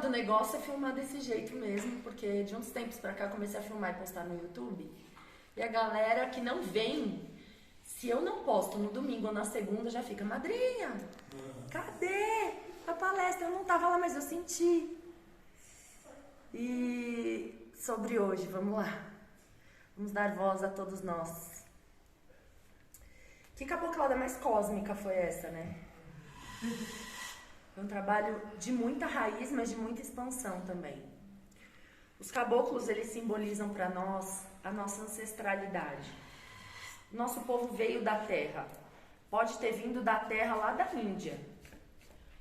do negócio é filmar desse jeito mesmo, porque de uns tempos pra cá eu comecei a filmar e postar no YouTube. E a galera que não vem, se eu não posto no domingo ou na segunda, já fica, madrinha, cadê a palestra? Eu não tava lá, mas eu senti. E sobre hoje, vamos lá. Vamos dar voz a todos nós. Que caboclada mais cósmica foi essa, né? É um trabalho de muita raiz, mas de muita expansão também. Os caboclos, eles simbolizam para nós a nossa ancestralidade. Nosso povo veio da terra. Pode ter vindo da terra lá da Índia.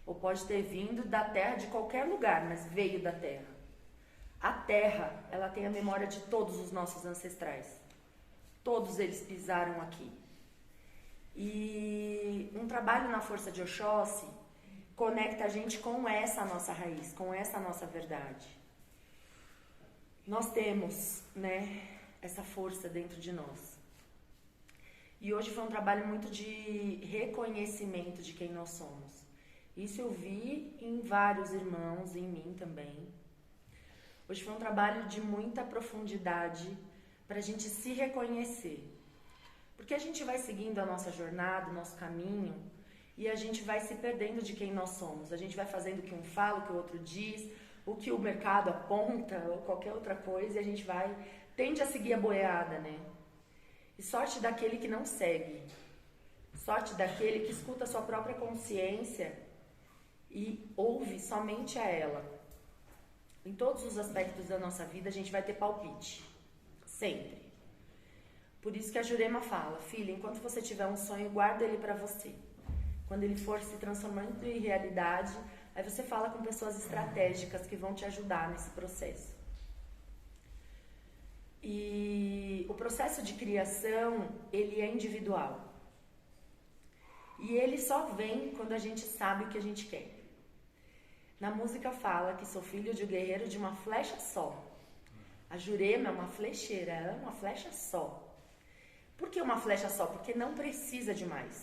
Ou pode ter vindo da terra de qualquer lugar, mas veio da terra. A terra, ela tem a memória de todos os nossos ancestrais. Todos eles pisaram aqui. E um trabalho na força de Oxóssi conecta a gente com essa nossa raiz, com essa nossa verdade. Nós temos, né, essa força dentro de nós. E hoje foi um trabalho muito de reconhecimento de quem nós somos. Isso eu vi em vários irmãos, em mim também. Hoje foi um trabalho de muita profundidade para a gente se reconhecer. Porque a gente vai seguindo a nossa jornada, o nosso caminho, e a gente vai se perdendo de quem nós somos. A gente vai fazendo o que um fala, o que o outro diz, o que o mercado aponta, ou qualquer outra coisa, e a gente tende a seguir a boiada, né? E sorte daquele que não segue. Sorte daquele que escuta a sua própria consciência e ouve somente a ela. Em todos os aspectos da nossa vida, a gente vai ter palpite. Sempre. Por isso que a Jurema fala, filha, enquanto você tiver um sonho, guarda ele para você. Quando ele for se transformando em realidade, aí você fala com pessoas estratégicas que vão te ajudar nesse processo. E o processo de criação, ele é individual. E ele só vem quando a gente sabe o que a gente quer. Na música fala que sou filho de um guerreiro de uma flecha só. A Jurema é uma flecheira, ela é uma flecha só. Por que uma flecha só? Porque não precisa de mais.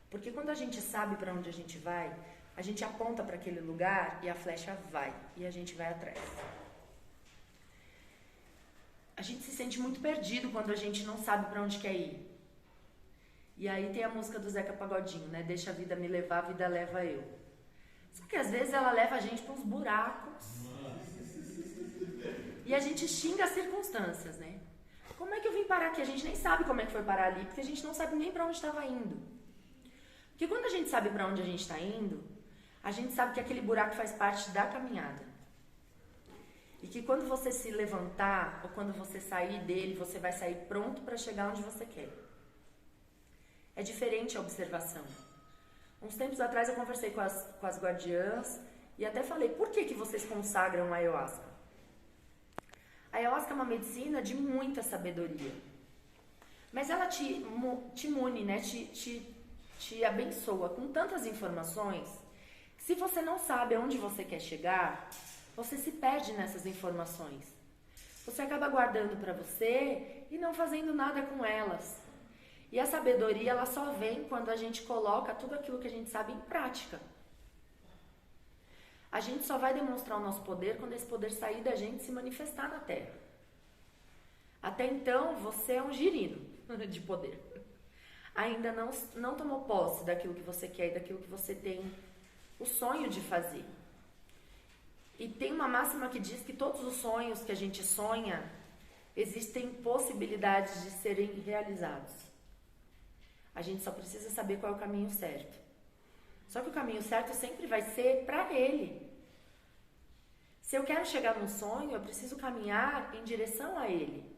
Porque quando a gente sabe para onde a gente vai, a gente aponta para aquele lugar e a flecha vai. E a gente vai atrás. A gente se sente muito perdido quando a gente não sabe para onde quer ir. E aí tem a música do Zeca Pagodinho, né? Deixa a vida me levar, a vida leva eu. Só que às vezes ela leva a gente para uns buracos. E a gente xinga as circunstâncias, né? Como é que eu vim parar aqui? A gente nem sabe como é que foi parar ali, porque a gente não sabe nem para onde estava indo. Porque quando a gente sabe para onde a gente está indo, a gente sabe que aquele buraco faz parte da caminhada. E que quando você se levantar, ou quando você sair dele, você vai sair pronto para chegar onde você quer. É diferente a observação. Uns tempos atrás eu conversei com as guardiãs e até falei, por que vocês consagram a ayahuasca? A ayahuasca é uma medicina de muita sabedoria. Mas ela te mune, né? Te abençoa com tantas informações que se você não sabe aonde você quer chegar, você se perde nessas informações. Você acaba guardando para você e não fazendo nada com elas. E a sabedoria, ela só vem quando a gente coloca tudo aquilo que a gente sabe em prática. A gente só vai demonstrar o nosso poder quando esse poder sair da gente e se manifestar na Terra. Até então, você é um girino de poder. Ainda não tomou posse daquilo que você quer e daquilo que você tem o sonho de fazer. E tem uma máxima que diz que todos os sonhos que a gente sonha, existem possibilidades de serem realizados. A gente só precisa saber qual é o caminho certo. Só que o caminho certo sempre vai ser para ele. Se eu quero chegar num sonho, eu preciso caminhar em direção a ele.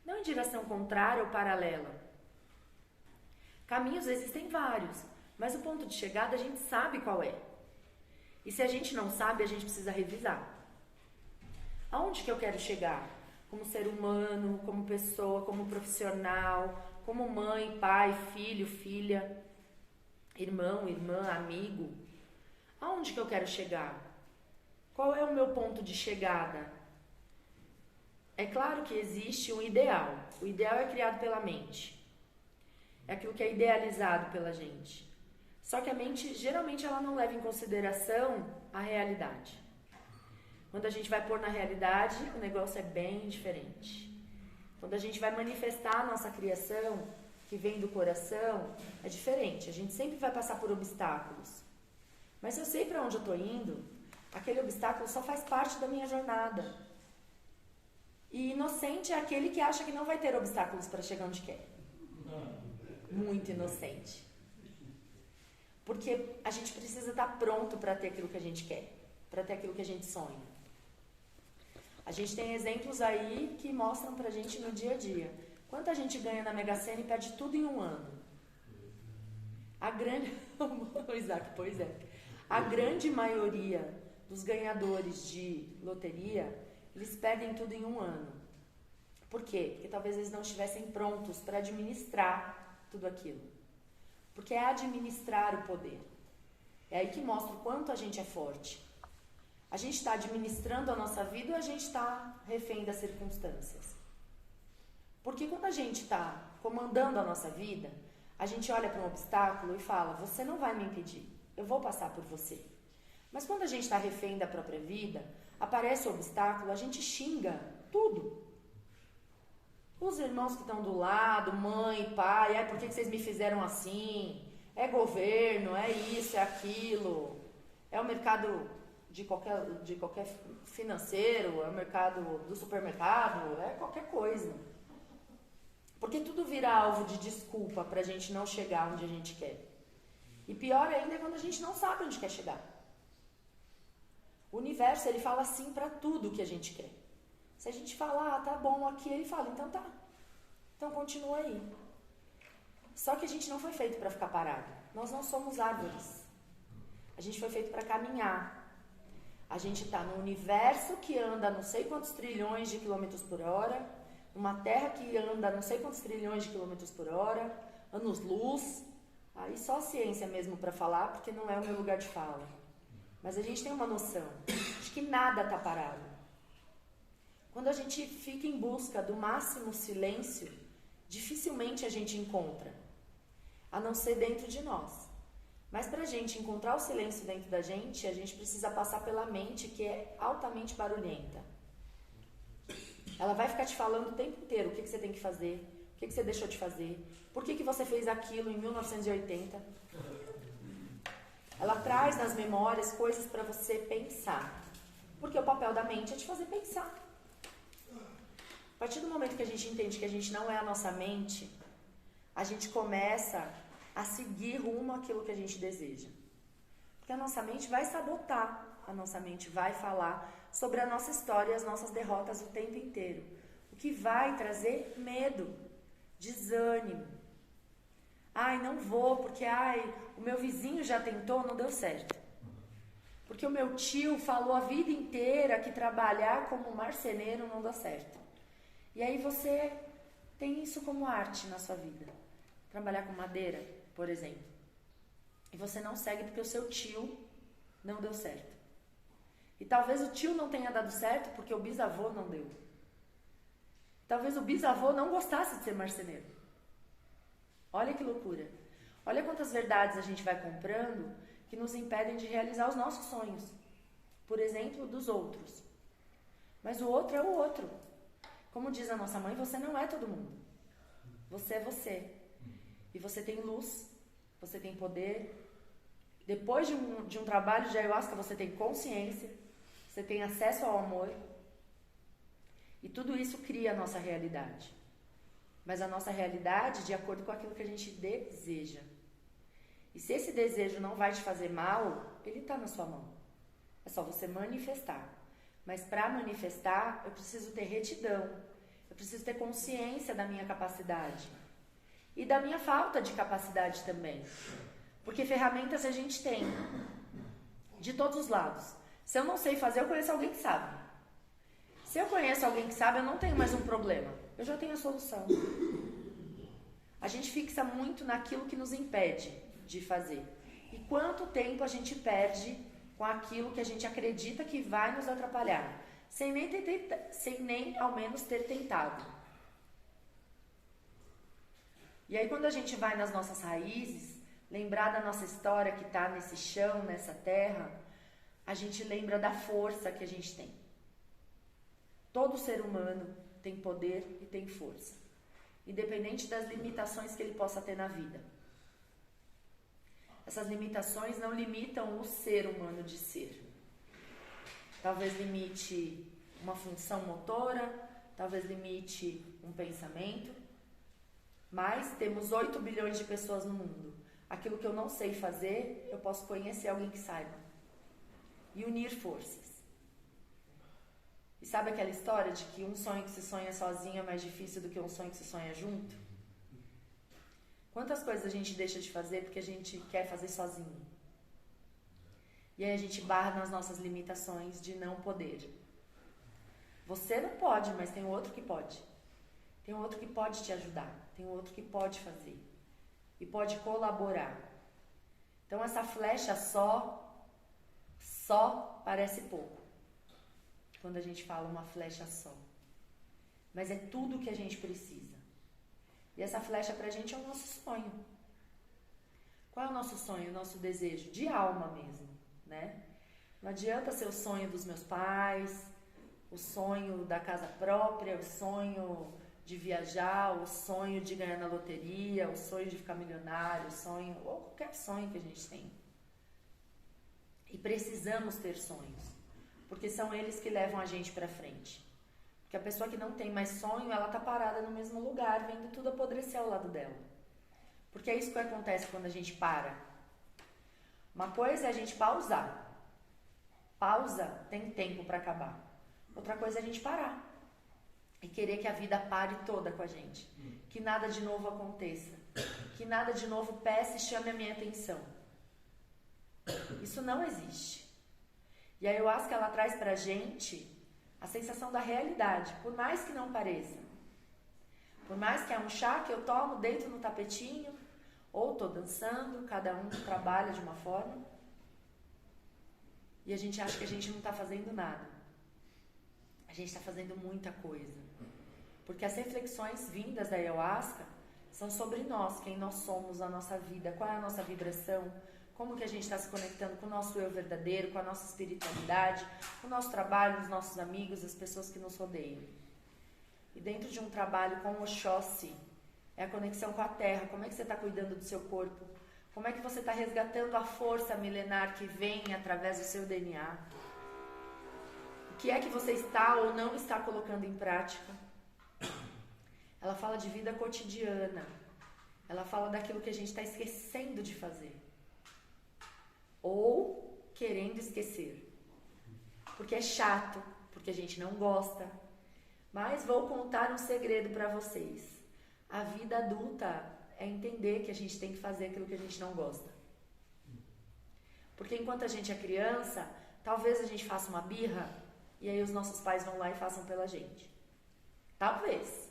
Não em direção contrária ou paralela. Caminhos existem vários, mas o ponto de chegada a gente sabe qual é. E se a gente não sabe, a gente precisa revisar. Aonde que eu quero chegar? Como ser humano, como pessoa, como profissional, como mãe, pai, filho, filha, irmão, irmã, amigo. Aonde que eu quero chegar? Qual é o meu ponto de chegada? É claro que existe um ideal. O ideal é criado pela mente. É aquilo que é idealizado pela gente. Só que a mente, geralmente, ela não leva em consideração a realidade. Quando a gente vai pôr na realidade, o negócio é bem diferente. Quando a gente vai manifestar a nossa criação, que vem do coração, é diferente. A gente sempre vai passar por obstáculos. Mas se eu sei para onde eu estou indo, aquele obstáculo só faz parte da minha jornada. E inocente é aquele que acha que não vai ter obstáculos para chegar onde quer. Muito inocente. Porque a gente precisa estar pronto para ter aquilo que a gente quer, para ter aquilo que a gente sonha. A gente tem exemplos aí que mostram pra gente no dia a dia. Quanta gente ganha na Mega Sena e perde tudo em um ano? A grande... Isaac, pois é. A grande maioria dos ganhadores de loteria, eles perdem tudo em um ano. Por quê? Porque talvez eles não estivessem prontos para administrar tudo aquilo. Porque é administrar o poder. É aí que mostra o quanto a gente é forte. A gente está administrando a nossa vida ou a gente está refém das circunstâncias? Porque quando a gente está comandando a nossa vida, a gente olha para um obstáculo e fala, você não vai me impedir, eu vou passar por você. Mas quando a gente está refém da própria vida, aparece o obstáculo, a gente xinga tudo. Os irmãos que estão do lado, mãe, pai, por que vocês me fizeram assim? É governo, é isso, é aquilo, é o mercado... de qualquer financeiro, é o mercado do supermercado, é qualquer coisa. Porque tudo vira alvo de desculpa pra gente não chegar onde a gente quer. E pior ainda é quando a gente não sabe onde quer chegar. O universo, ele fala sim pra tudo que a gente quer. Se a gente falar, tá bom aqui, ele fala, então tá. Então continua aí. Só que a gente não foi feito pra ficar parado. Nós não somos árvores. A gente foi feito pra caminhar. A gente está no universo que anda não sei quantos trilhões de quilômetros por hora, numa terra que anda não sei quantos trilhões de quilômetros por hora, anos-luz. Aí só a ciência mesmo para falar, porque não é o meu lugar de fala. Mas a gente tem uma noção de que nada está parado. Quando a gente fica em busca do máximo silêncio, dificilmente a gente encontra, a não ser dentro de nós. Mas para a gente encontrar o silêncio dentro da gente, a gente precisa passar pela mente, que é altamente barulhenta. Ela vai ficar te falando o tempo inteiro o que você tem que fazer, o que você deixou de fazer, por que você fez aquilo em 1980. Ela traz nas memórias coisas para você pensar. Porque o papel da mente é te fazer pensar. A partir do momento que a gente entende que a gente não é a nossa mente, a gente começa a seguir rumo àquilo que a gente deseja. Porque a nossa mente vai sabotar, a nossa mente vai falar sobre a nossa história e as nossas derrotas o tempo inteiro. O que vai trazer medo, desânimo. Ai, não vou, porque o meu vizinho já tentou, não deu certo. Porque o meu tio falou a vida inteira que trabalhar como marceneiro não dá certo. E aí você tem isso como arte na sua vida. Trabalhar com madeira, por exemplo. E você não segue porque o seu tio não deu certo. E talvez o tio não tenha dado certo porque o bisavô não deu. Talvez o bisavô não gostasse de ser marceneiro. Olha que loucura. Olha quantas verdades a gente vai comprando que nos impedem de realizar os nossos sonhos. Por exemplo, dos outros. Mas o outro é o outro. Como diz a nossa mãe, você não é todo mundo. Você é você. E você tem luz, você tem poder. Depois de um trabalho de ayahuasca, você tem consciência, você tem acesso ao amor. E tudo isso cria a nossa realidade. Mas a nossa realidade de acordo com aquilo que a gente deseja. E se esse desejo não vai te fazer mal, ele está na sua mão. É só você manifestar. Mas para manifestar, eu preciso ter retidão. Eu preciso ter consciência da minha capacidade. E da minha falta de capacidade também. Porque ferramentas a gente tem. De todos os lados. Se eu não sei fazer, eu conheço alguém que sabe. Se eu conheço alguém que sabe, eu não tenho mais um problema. Eu já tenho a solução. A gente fixa muito naquilo que nos impede de fazer. E quanto tempo a gente perde com aquilo que a gente acredita que vai nos atrapalhar, sem nem ao menos ter tentado. E aí quando a gente vai nas nossas raízes, lembrar da nossa história que está nesse chão, nessa terra, a gente lembra da força que a gente tem. Todo ser humano tem poder e tem força, independente das limitações que ele possa ter na vida. Essas limitações não limitam o ser humano de ser. Talvez limite uma função motora, talvez limite um pensamento, mas temos 8 bilhões de pessoas no mundo. Aquilo que eu não sei fazer, eu posso conhecer alguém que saiba e unir forças. E sabe aquela história de que um sonho que se sonha sozinho é mais difícil do que um sonho que se sonha junto? Quantas coisas a gente deixa de fazer porque a gente quer fazer sozinho? E aí a gente barra nas nossas limitações de não poder. Você não pode, mas tem outro que pode. Tem outro que pode te ajudar. Tem outro que pode fazer. E pode colaborar. Então essa flecha só parece pouco. Quando a gente fala uma flecha só. Mas é tudo o que a gente precisa. E essa flecha pra gente é o nosso sonho. Qual é o nosso sonho, o nosso desejo? De alma mesmo, né? Não adianta ser o sonho dos meus pais, o sonho da casa própria, o sonho de viajar, o sonho de ganhar na loteria, o sonho de ficar milionário, o sonho, ou qualquer sonho que a gente tem. E precisamos ter sonhos, porque são eles que levam a gente pra frente. Porque a pessoa que não tem mais sonho, ela tá parada no mesmo lugar, vendo tudo apodrecer ao lado dela. Porque é isso que acontece quando a gente para. Uma coisa é a gente pausar. Pausa tem tempo para acabar. Outra coisa é a gente parar. E querer que a vida pare toda com a gente. Que nada de novo aconteça. Que nada de novo peça e chame a minha atenção. Isso não existe. E a ayahuasca, ela traz pra gente a sensação da realidade, por mais que não pareça. Por mais que é um chá que eu tomo, deito no tapetinho, ou tô dançando, cada um trabalha de uma forma. E a gente acha que a gente não tá fazendo nada. A gente tá fazendo muita coisa. Porque as reflexões vindas da ayahuasca são sobre nós, quem nós somos, a nossa vida, qual é a nossa vibração, como que a gente está se conectando com o nosso eu verdadeiro, com a nossa espiritualidade, com o nosso trabalho, os nossos amigos, as pessoas que nos rodeiam. E dentro de um trabalho com o Oxóssi, é a conexão com a terra. Como é que você está cuidando do seu corpo? Como é que você está resgatando a força milenar que vem através do seu DNA? O que é que você está ou não está colocando em prática? Ela fala de vida cotidiana. Ela fala daquilo que a gente está esquecendo de fazer. Ou querendo esquecer. Porque é chato, porque a gente não gosta. Mas vou contar um segredo para vocês. A vida adulta é entender que a gente tem que fazer aquilo que a gente não gosta. Porque enquanto a gente é criança, talvez a gente faça uma birra e aí os nossos pais vão lá e façam pela gente. Talvez.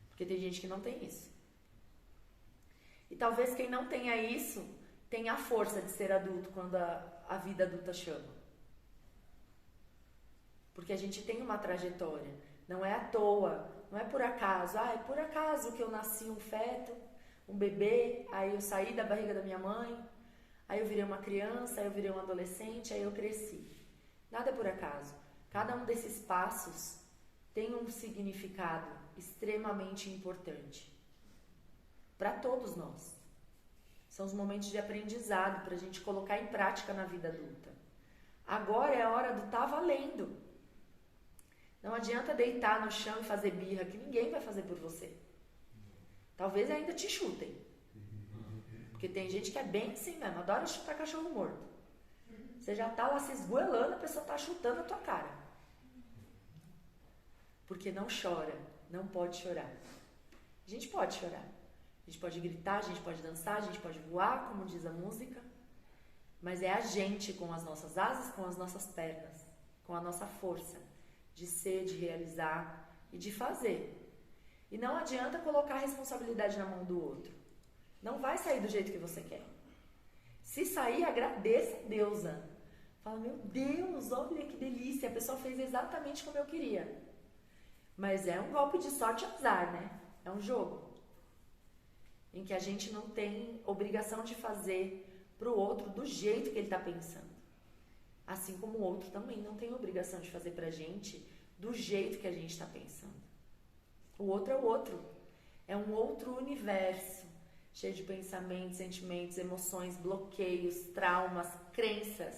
Porque tem gente que não tem isso. E talvez quem não tenha isso tenha a força de ser adulto quando a vida adulta chama. Porque a gente tem uma trajetória. Não é à toa, não é por acaso. Ah, é por acaso que eu nasci um feto, um bebê, aí eu saí da barriga da minha mãe, aí eu virei uma criança, aí eu virei um adolescente, aí eu cresci. Nada é por acaso. Cada um desses passos tem um significado extremamente importante para todos nós. São os momentos de aprendizado para a gente colocar em prática na vida adulta. Agora é a hora do tá valendo. Não adianta deitar no chão e fazer birra, que ninguém vai fazer por você. Talvez ainda te chutem. Porque tem gente que é bem assim mesmo, adora chutar cachorro morto. Você já tá lá se esgoelando, a pessoa tá chutando a tua cara. Porque não chora, não pode chorar. A gente pode chorar. A gente pode gritar, a gente pode dançar, a gente pode voar, como diz a música. Mas é a gente com as nossas asas, com as nossas pernas, com a nossa força de ser, de realizar e de fazer. E não adianta colocar a responsabilidade na mão do outro. Não vai sair do jeito que você quer. Se sair, agradeça a deusa. Fala, meu Deus, olha que delícia, a pessoa fez exatamente como eu queria. Mas é um golpe de sorte e azar, né? É um jogo em que a gente não tem obrigação de fazer pro outro do jeito que ele tá pensando. Assim como o outro também não tem obrigação de fazer pra gente do jeito que a gente está pensando. O outro é o outro. É um outro universo, cheio de pensamentos, sentimentos, emoções, bloqueios, traumas, crenças.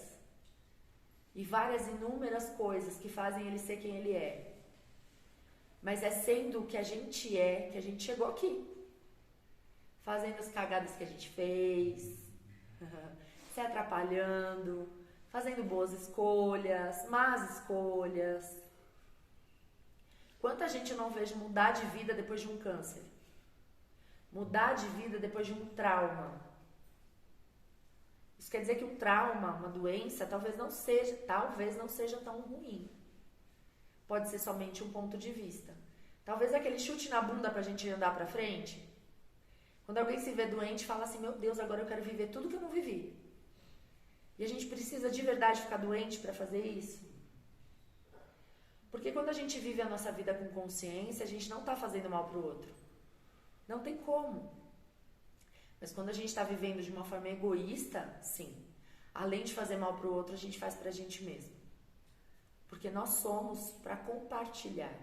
E várias inúmeras coisas que fazem ele ser quem ele é. Mas é sendo o que a gente é que a gente chegou aqui. Fazendo as cagadas que a gente fez, se atrapalhando, fazendo boas escolhas, más escolhas. Quanta gente eu não vejo mudar de vida depois de um câncer? Mudar de vida depois de um trauma. Isso quer dizer que um trauma, uma doença, talvez não seja tão ruim. Pode ser somente um ponto de vista. Talvez aquele chute na bunda pra gente andar pra frente. Quando alguém se vê doente, fala assim, meu Deus, agora eu quero viver tudo que eu não vivi. E a gente precisa de verdade ficar doente pra fazer isso? Porque quando a gente vive a nossa vida com consciência, a gente não tá fazendo mal pro outro. Não tem como. Mas quando a gente está vivendo de uma forma egoísta, sim. Além de fazer mal pro outro, a gente faz pra gente mesmo. Porque nós somos para compartilhar.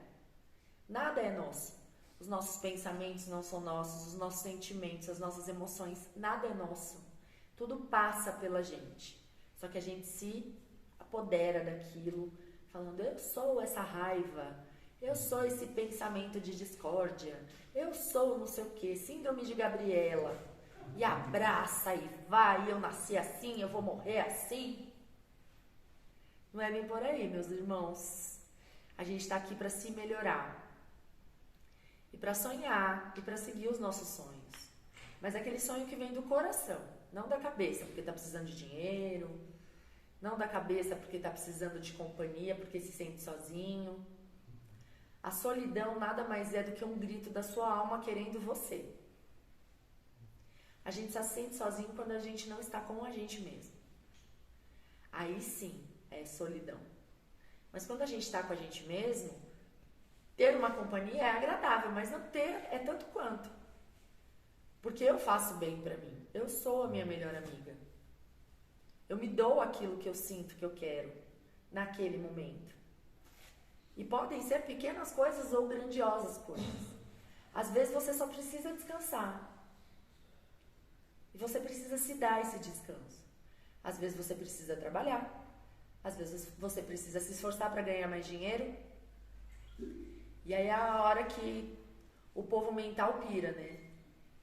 Nada é nosso. Os nossos pensamentos não são nossos, os nossos sentimentos, as nossas emoções, nada é nosso. Tudo passa pela gente. Só que a gente se apodera daquilo, falando, eu sou essa raiva, eu sou esse pensamento de discórdia, eu sou não sei o que, síndrome de Gabriela. E abraça e vai, eu nasci assim, eu vou morrer assim. Não é bem por aí, meus irmãos. A gente está aqui para se melhorar. E para sonhar, e para seguir os nossos sonhos. Mas aquele sonho que vem do coração, não da cabeça, porque está precisando de dinheiro, não da cabeça porque está precisando de companhia, porque se sente sozinho. A solidão nada mais é do que um grito da sua alma querendo você. A gente só se sente sozinho quando a gente não está com a gente mesmo. Aí sim, é solidão. Mas quando a gente está com a gente mesmo, ter uma companhia é agradável, mas não ter é tanto quanto. Porque eu faço bem pra mim. Eu sou a minha melhor amiga. Eu me dou aquilo que eu sinto que eu quero naquele momento. E podem ser pequenas coisas ou grandiosas coisas. Às vezes você só precisa descansar. E você precisa se dar esse descanso. Às vezes você precisa trabalhar. Às vezes você precisa se esforçar para ganhar mais dinheiro. E aí é a hora que o povo mental pira, né?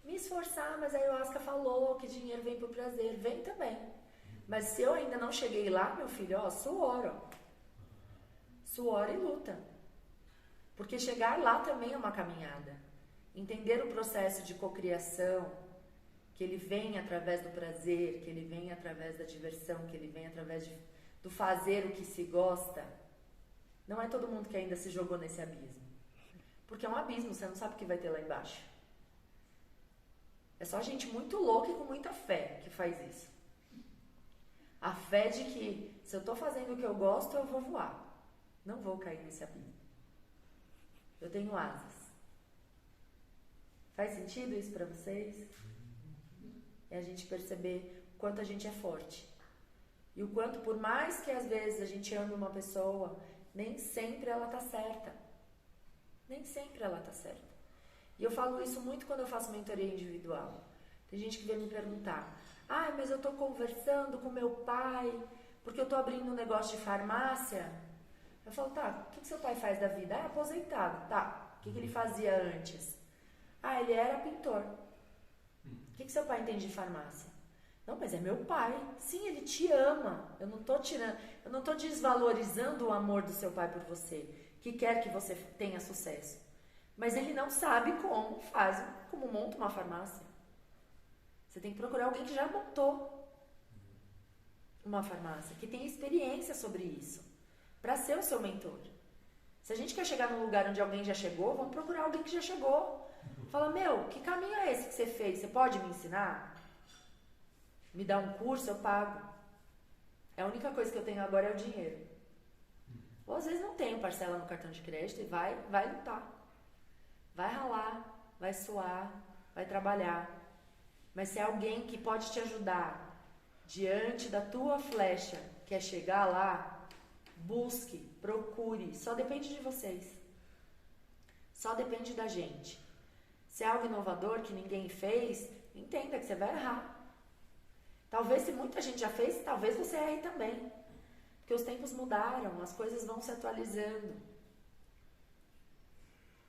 Me esforçar, mas a ayahuasca falou que dinheiro vem por prazer. Vem também. Mas se eu ainda não cheguei lá, meu filho, ó, suor, ó. Suor e luta. Porque chegar lá também é uma caminhada. Entender o processo de cocriação, que ele vem através do prazer, que ele vem através da diversão, que ele vem através do fazer o que se gosta. Não é todo mundo que ainda se jogou nesse abismo. Porque é um abismo, você não sabe o que vai ter lá embaixo. É só gente muito louca e com muita fé que faz isso. A fé de que se eu estou fazendo o que eu gosto, eu vou voar. Não vou cair nesse abismo. Eu tenho asas. Faz sentido isso para vocês? É a gente perceber o quanto a gente é forte. E o quanto, por mais que às vezes a gente ame uma pessoa, nem sempre ela tá certa. Nem sempre ela tá certa. E eu falo isso muito quando eu faço mentoria individual. Tem gente que vem me perguntar, mas eu tô conversando com meu pai, porque eu tô abrindo um negócio de farmácia. Eu falo, tá, o que seu pai faz da vida? Aposentado, tá. O que ele fazia antes? Ele era pintor. O que seu pai entende de farmácia? Não, mas é meu pai. Sim, ele te ama. Eu não tô desvalorizando o amor do seu pai por você, que quer que você tenha sucesso. Mas ele não sabe como monta uma farmácia. Você tem que procurar alguém que já montou uma farmácia, que tem experiência sobre isso, para ser o seu mentor. Se a gente quer chegar num lugar onde alguém já chegou, vamos procurar alguém que já chegou. Fala, que caminho é esse que você fez? Você pode me ensinar? Me dá um curso, eu pago. A única coisa que eu tenho agora é o dinheiro. Ou às vezes não tenho parcela no cartão de crédito e vai lutar. Vai ralar, vai suar, vai trabalhar. Mas se é alguém que pode te ajudar diante da tua flecha quer chegar lá, busque, procure, só depende de vocês. Só depende da gente. Se é algo inovador que ninguém fez, entenda que você vai errar. Talvez se muita gente já fez, talvez você erre também. Porque os tempos mudaram, as coisas vão se atualizando.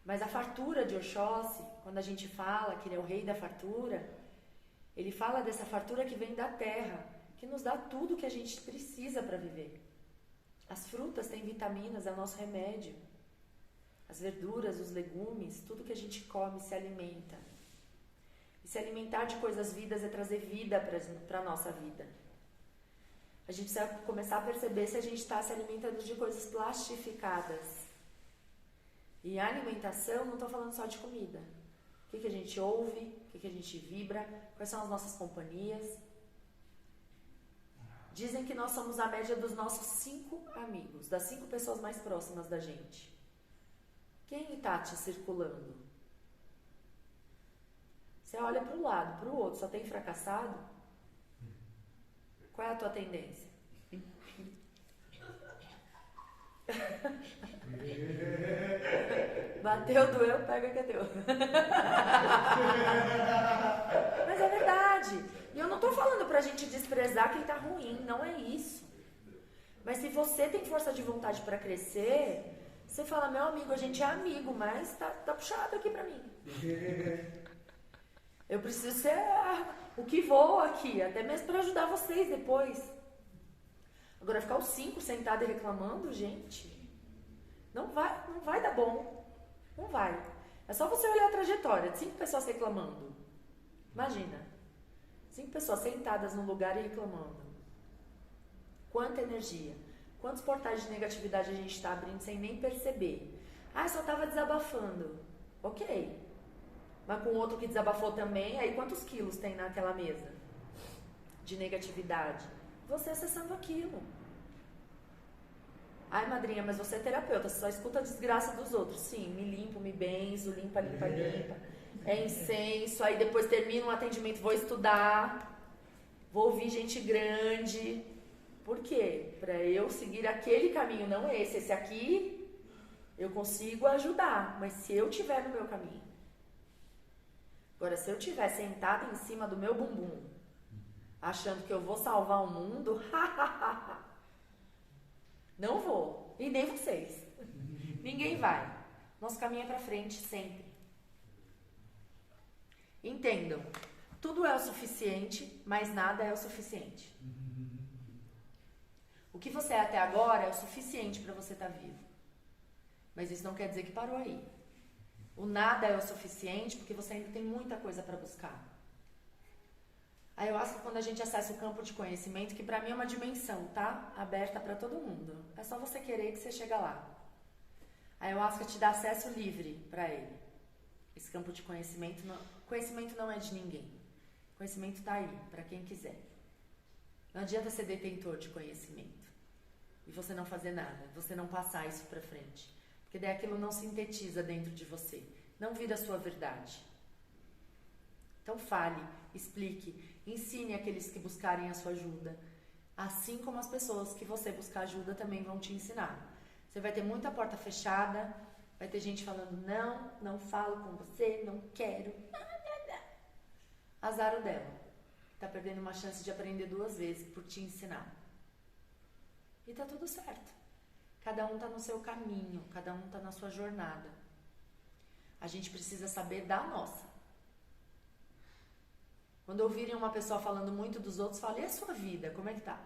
Mas a fartura de Oxóssi, quando a gente fala que ele é o rei da fartura, ele fala dessa fartura que vem da terra, que nos dá tudo que a gente precisa para viver. As frutas têm vitaminas, é o nosso remédio. As verduras, os legumes, tudo que a gente come se alimenta. E se alimentar de coisas vivas é trazer vida para a nossa vida. A gente precisa começar a perceber se a gente está se alimentando de coisas plastificadas. E a alimentação, não estou falando só de comida. O que a gente ouve, o que a gente vibra, quais são as nossas companhias. Dizem que nós somos a média dos nossos 5 amigos, das 5 pessoas mais próximas da gente. Quem está te circulando? Você olha para um lado, para o outro, só tem fracassado? Qual é a tua tendência? Bateu, doeu, pega que é teu. Mas é verdade. E eu não tô falando pra gente desprezar quem tá ruim, não é isso. Mas se você tem força de vontade pra crescer, você fala, meu amigo, a gente é amigo, mas tá puxado aqui pra mim. Eu preciso ser o que vou aqui, até mesmo pra ajudar vocês depois. Agora ficar os 5 sentados e reclamando, gente, não vai dar bom. Não vai. É só você olhar a trajetória de 5 pessoas reclamando. Imagina. 5 pessoas sentadas num lugar e reclamando. Quanta energia. Quantos portais de negatividade a gente está abrindo sem nem perceber. Ah, só estava desabafando. Ok. Mas com outro que desabafou também, aí quantos quilos tem naquela mesa de negatividade? Você acessando aquilo. Ai, madrinha, mas você é terapeuta, você só escuta a desgraça dos outros. Sim, me limpo, me benzo, limpa. É incenso, aí depois termino um atendimento, vou estudar, vou ouvir gente grande. Por quê? Para eu seguir aquele caminho, não esse. Esse aqui eu consigo ajudar, mas se eu estiver no meu caminho. Agora, se eu estiver sentada em cima do meu bumbum, achando que eu vou salvar o mundo, não vou. E nem vocês. Ninguém vai. Nosso caminho é pra frente sempre. Entendam. Tudo é o suficiente, mas nada é o suficiente. O que você é até agora é o suficiente para você estar vivo. Mas isso não quer dizer que parou aí. O nada é o suficiente porque você ainda tem muita coisa para buscar. Aí eu acho que quando a gente acessa o campo de conhecimento, que pra mim é uma dimensão, tá? Aberta pra todo mundo. É só você querer que você chega lá. A ayahuasca te dá acesso livre pra ele. Esse campo de conhecimento não é de ninguém. Conhecimento tá aí, pra quem quiser. Não adianta ser detentor de conhecimento e você não fazer nada, você não passar isso pra frente. Porque daí aquilo não sintetiza dentro de você. Não vira a sua verdade. Então fale, explique, ensine aqueles que buscarem a sua ajuda. Assim como as pessoas que você buscar ajuda também vão te ensinar. Você vai ter muita porta fechada, vai ter gente falando, não falo com você, não quero. Azar o dela. Tá perdendo uma chance de aprender 2 vezes por te ensinar. E tá tudo certo. Cada um tá no seu caminho, cada um tá na sua jornada. A gente precisa saber da nossa. Quando ouvirem uma pessoa falando muito dos outros, fala, e a sua vida, como é que tá?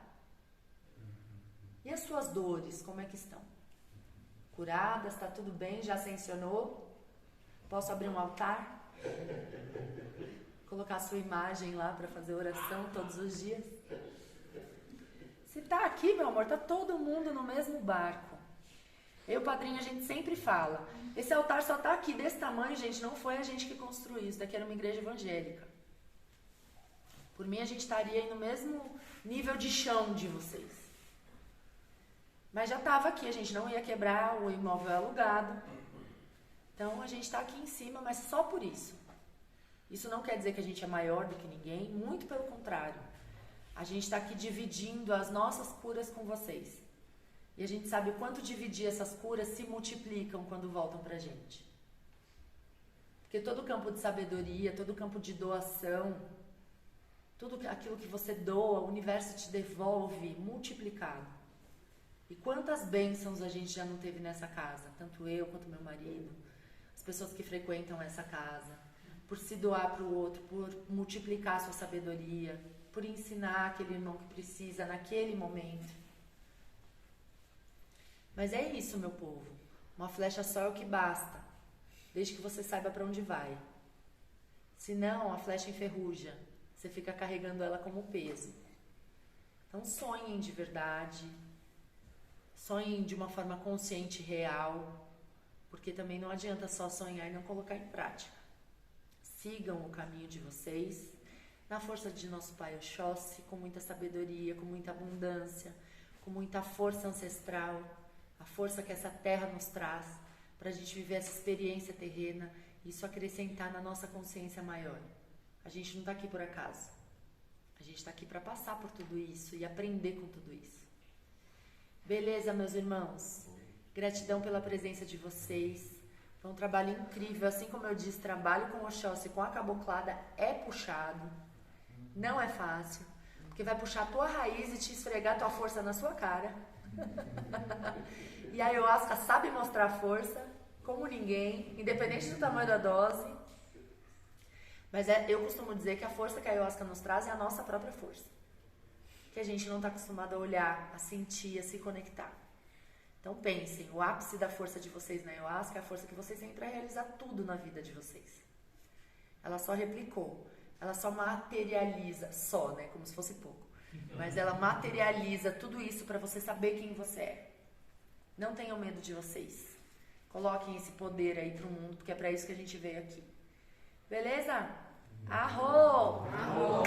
E as suas dores, como é que estão? Curadas, tá tudo bem? Já ascensionou? Posso abrir um altar? Colocar a sua imagem lá para fazer oração todos os dias? Se tá aqui, meu amor, tá todo mundo no mesmo barco. Eu, padrinho, a gente sempre fala, esse altar só tá aqui desse tamanho, gente, não foi a gente que construiu, isso daqui era uma igreja evangélica. Por mim, a gente estaria aí no mesmo nível de chão de vocês. Mas já estava aqui, a gente não ia quebrar, o imóvel é alugado. Então, a gente está aqui em cima, mas só por isso. Isso não quer dizer que a gente é maior do que ninguém, muito pelo contrário. A gente está aqui dividindo as nossas curas com vocês. E a gente sabe o quanto dividir essas curas se multiplicam quando voltam pra gente. Porque todo campo de sabedoria, todo campo de doação, tudo aquilo que você doa, o universo te devolve multiplicado. E quantas bênçãos a gente já não teve nessa casa, tanto eu quanto meu marido, as pessoas que frequentam essa casa, por se doar para o outro, por multiplicar a sua sabedoria, por ensinar aquele irmão que precisa naquele momento. Mas é isso, meu povo. Uma flecha só é o que basta, desde que você saiba para onde vai. Senão, a flecha enferruja. Você fica carregando ela como peso. Então, sonhem de verdade. Sonhem de uma forma consciente e real. Porque também não adianta só sonhar e não colocar em prática. Sigam o caminho de vocês, na força de nosso Pai Oxóssi, com muita sabedoria, com muita abundância, com muita força ancestral, a força que essa terra nos traz, para a gente viver essa experiência terrena e isso acrescentar na nossa consciência maior. A gente não está aqui por acaso. A gente está aqui para passar por tudo isso e aprender com tudo isso. Beleza, meus irmãos? Gratidão pela presença de vocês. Foi um trabalho incrível. Assim como eu disse, trabalho com Oxóssi, com a caboclada é puxado. Não é fácil. Porque vai puxar a tua raiz e te esfregar a tua força na sua cara. E a ayahuasca sabe mostrar força como ninguém, independente do tamanho da dose. Mas eu costumo dizer que a força que a ayahuasca nos traz é a nossa própria força. Que a gente não está acostumado a olhar, a sentir, a se conectar. Então pensem, o ápice da força de vocês na ayahuasca é a força que vocês têm para realizar tudo na vida de vocês. Ela só replicou, ela só materializa, né? Como se fosse pouco. Mas ela materializa tudo isso para você saber quem você é. Não tenham medo de vocês. Coloquem esse poder aí pro mundo, porque é para isso que a gente veio aqui. Beleza? Arro! Arro!